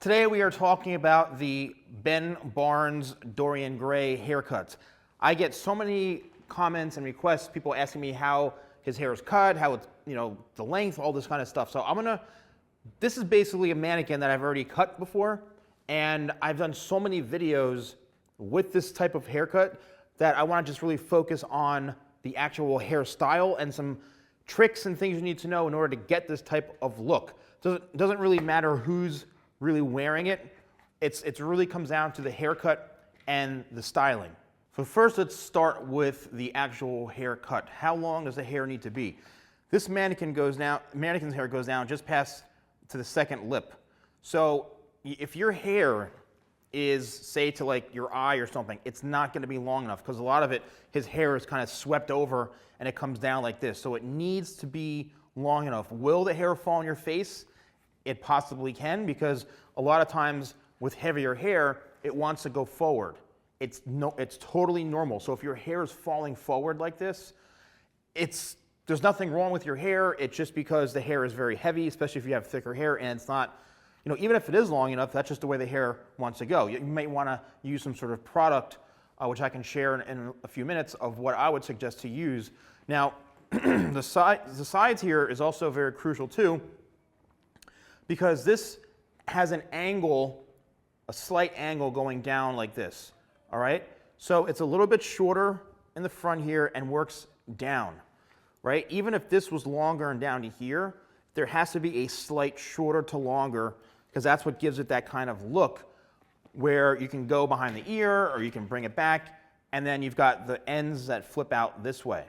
Today we are talking about the Ben Barnes Dorian Gray haircuts. I get so many comments and requests, people asking me how his hair is cut, how it's, the length, all this kind of stuff. So this is basically a mannequin that I've already cut before, and I've done so many videos with this type of haircut that I want to just really focus on the actual hairstyle and some tricks and things you need to know in order to get this type of look. Doesn't really matter who's really wearing it. It really comes down to the haircut and the styling. So first, let's start with the actual haircut. How long does the hair need to be? This mannequin's hair goes down just past to the second lip. So if your hair is, say, to like your eye or something, it's not going to be long enough because a lot of it, his hair is kind of swept over and it comes down like this. So it needs to be long enough. Will the hair fall on your face? It possibly can, because a lot of times with heavier hair, it wants to go forward. It's totally normal. So if your hair is falling forward like this, there's nothing wrong with your hair. It's just because the hair is very heavy, especially if you have thicker hair, and it's not, even if it is long enough, that's just the way the hair wants to go. You might want to use some sort of product, which I can share in a few minutes, of what I would suggest to use. Now, the sides here is also very crucial too, because this has an angle, a slight angle going down like this, all right? So it's a little bit shorter in the front here and works down, right? Even if this was longer and down to here, there has to be a slight shorter to longer, because that's what gives it that kind of look where you can go behind the ear or you can bring it back, and then you've got the ends that flip out this way.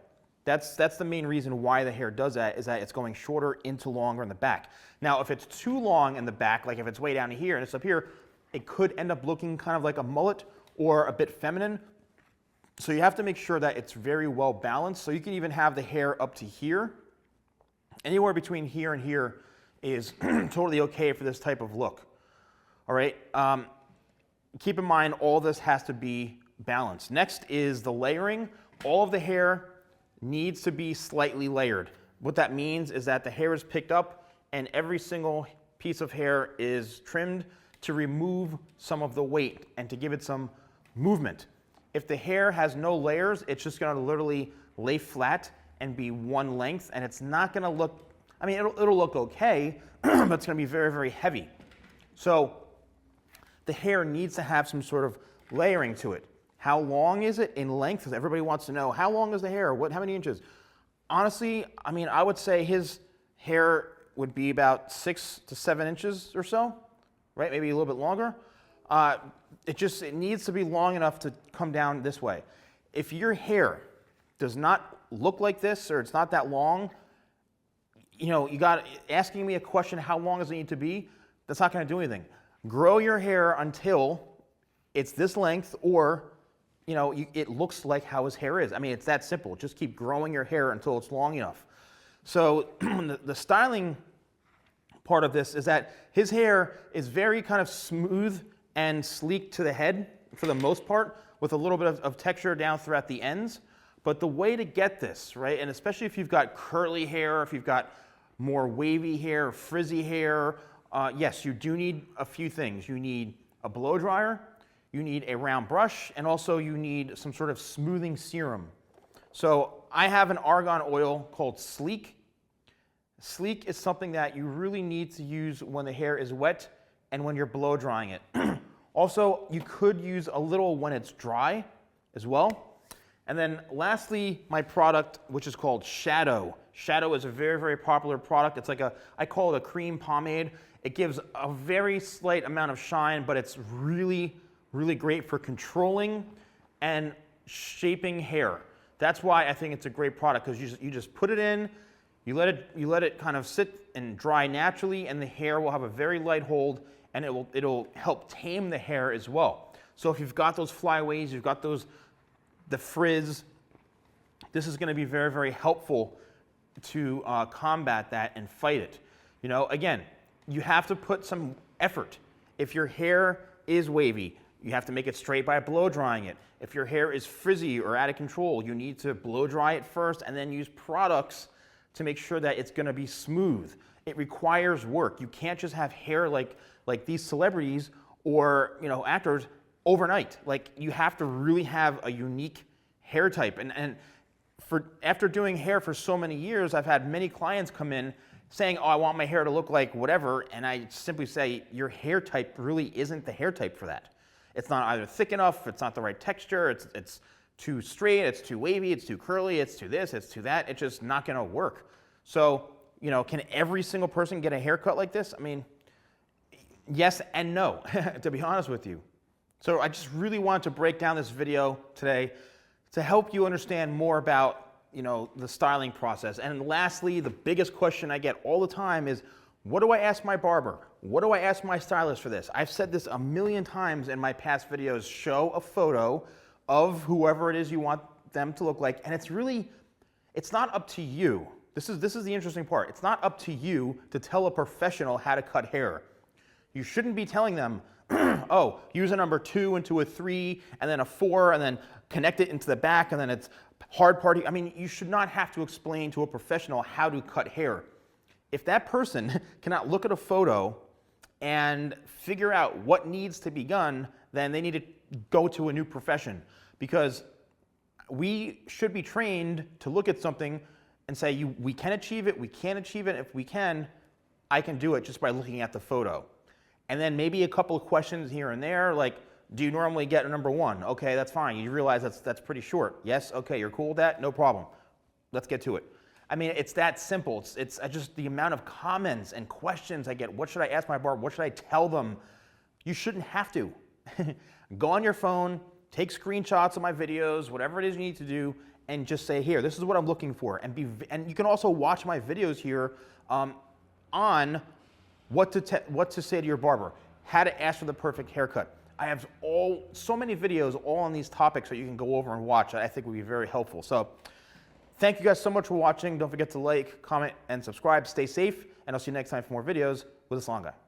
That's the main reason why the hair does that, is that it's going shorter into longer in the back. Now, if it's too long in the back, like if it's way down here and it's up here, it could end up looking kind of like a mullet or a bit feminine. So you have to make sure that it's very well balanced. So you can even have the hair up to here. Anywhere between here and here is totally okay for this type of look. All right. Keep in mind, all this has to be balanced. Next is the layering. All of the hair needs to be slightly layered. What that means is that the hair is picked up and every single piece of hair is trimmed to remove some of the weight and to give it some movement. If the hair has no layers, it's just going to literally lay flat and be one length, and it's not going to look, it'll look okay, but it's going to be very, very heavy. So the hair needs to have some sort of layering to it. How long is it in length? Because everybody wants to know, how long is the hair? How many inches? Honestly, I would say his hair would be about 6 to 7 inches or so, right? Maybe a little bit longer. It needs to be long enough to come down this way. If your hair does not look like this, or it's not that long, you got asking me a question, how long does it need to be? That's not going to do anything. Grow your hair until it's this length, or it looks like how his hair is. It's that simple. Just keep growing your hair until it's long enough. So the styling part of this is that his hair is very kind of smooth and sleek to the head for the most part, with a little bit of texture down throughout the ends. But the way to get this, right, and especially if you've got curly hair, if you've got more wavy hair, frizzy hair, yes, you do need a few things. You need a blow dryer, you need a round brush, and also you need some sort of smoothing serum. So I have an argan oil called Sleek. Sleek is something that you really need to use when the hair is wet and when you're blow drying it. Also, you could use a little when it's dry as well. And then lastly, my product, which is called Shadow. Shadow is a very, very popular product. It's like I call it a cream pomade. It gives a very slight amount of shine, but it's really, really great for controlling and shaping hair. That's why I think it's a great product, because you just put it in, you let it kind of sit and dry naturally, and the hair will have a very light hold, and it'll help tame the hair as well. So if you've got those flyaways, you've got the frizz, this is going to be very, very helpful to combat that and fight it. Again, you have to put some effort. If your hair is wavy, you have to make it straight by blow drying it. If your hair is frizzy or out of control, you need to blow dry it first and then use products to make sure that it's going to be smooth. It requires work. You can't just have hair like these celebrities or actors overnight. Like, you have to really have a unique hair type. And after doing hair for so many years, I've had many clients come in saying, oh, I want my hair to look like whatever, and I simply say, your hair type really isn't the hair type for that. It's not either thick enough, it's not the right texture, it's too straight, it's too wavy, it's too curly, it's too this, it's too that. It's just not gonna work. So, can every single person get a haircut like this? I mean, yes and no, to be honest with you. So I just really wanted to break down this video today to help you understand more about the styling process. And lastly, the biggest question I get all the time is, what do I ask my barber? What do I ask my stylist for this? I've said this a million times in my past videos. Show a photo of whoever it is you want them to look like, and it's not up to you. This is the interesting part. It's not up to you to tell a professional how to cut hair. You shouldn't be telling them, oh, use a number 2 into a 3, and then a 4, and then connect it into the back, and then it's hard party. I mean, you should not have to explain to a professional how to cut hair. If that person cannot look at a photo and figure out what needs to be done, then they need to go to a new profession, because we should be trained to look at something and say, we can achieve it, we can't achieve it. If we can, I can do it just by looking at the photo. And then maybe a couple of questions here and there, like, do you normally get a number 1? Okay, that's fine. You realize that's pretty short. Yes, okay, you're cool with that? No problem. Let's get to it. I mean, it's that simple. It's just the amount of comments and questions I get. What should I ask my barber? What should I tell them? You shouldn't have to. Go on your phone, take screenshots of my videos, whatever it is you need to do, and just say, here, this is what I'm looking for. And you can also watch my videos here on what to say to your barber, how to ask for the perfect haircut. I have so many videos all on these topics that you can go over and watch that I think would be very helpful. So thank you guys so much for watching. Don't forget to like, comment, and subscribe. Stay safe, and I'll see you next time for more videos with the Salon Guy.